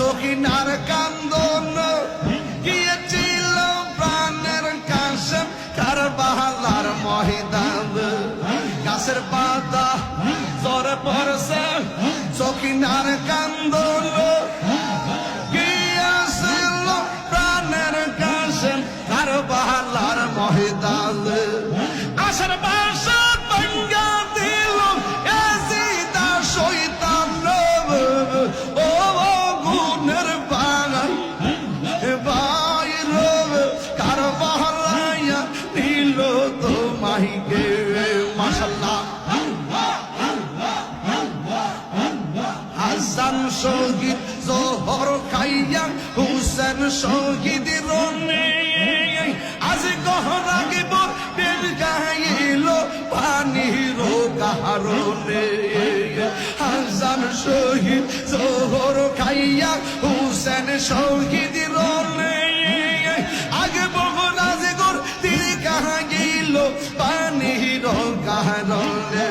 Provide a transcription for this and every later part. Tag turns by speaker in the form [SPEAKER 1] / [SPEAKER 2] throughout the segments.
[SPEAKER 1] সখিনার কান্দন গিয়েছিল প্রাণের কাশেম কারবালার ময়দান গাছের পাতা ঝরে পড়ছে সখিনার কান্দন গিয়েছিল প্রাণের কাশেম কারবালার ময়দান আশার বাসা ভাঙ্গা দিল এজিদা শয়তান ও গুণের বাগান বাইর কারবালায়া দিল তোমাকে মাশাআল্লাহ হাসান শহীদ জোহর খাইয়া হুসেন শহীদ রনে আজ গহরাগিব বেল গাইল পানির কারণে হাসান শহীদ জোহর খাইয়া হুসেন শহীদ রনে আগে বহরাজ গোর তীর গাইল পানির কারণে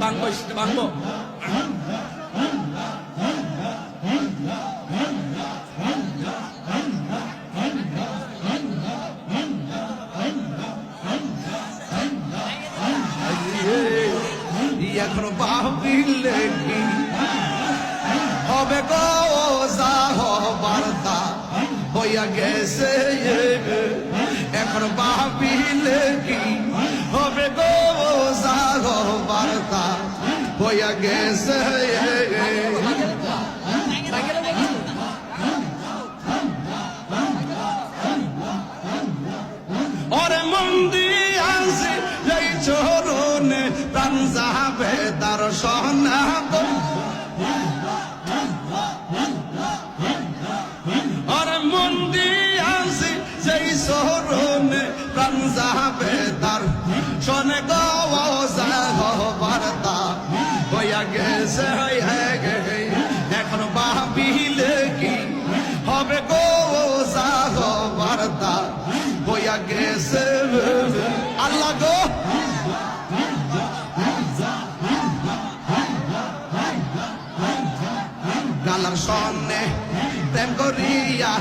[SPEAKER 1] বাংবো বাংবো এখন ভাবিলে কি হবে গো যাহ বার্তা হইয়া গেছে এখন ভাবিলে কি হবে গো যাহ বার্তা হইয়া গেছে ওরে মন্দি আছে এই চরণে প্রাণ যাবে তার সনাতন ওরে মন্দি আছে সেই চরণে প্রাণ যাবে তার শোনে গো যাহ বার্তা হইয়া গেছে এখন ভাবিলে কি হবে গো যাহ বার্তা হইয়া গেছে আল্লাহ গো গালার সন্নে প্রেম করিয়া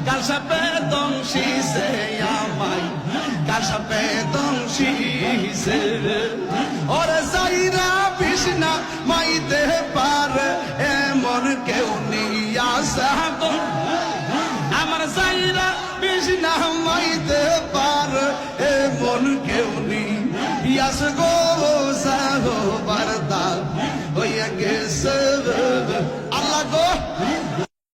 [SPEAKER 1] কাল সাপে দংশিছে আমায় কাল সাপে দংশিছে ওরে যাইরা বিষ্ণা মাইতে পারে এমন কেউ নিয়া সাগো আমার যাইরা বিষ্ণা মাইতে পারে এমন কেউ নিয়া সাগো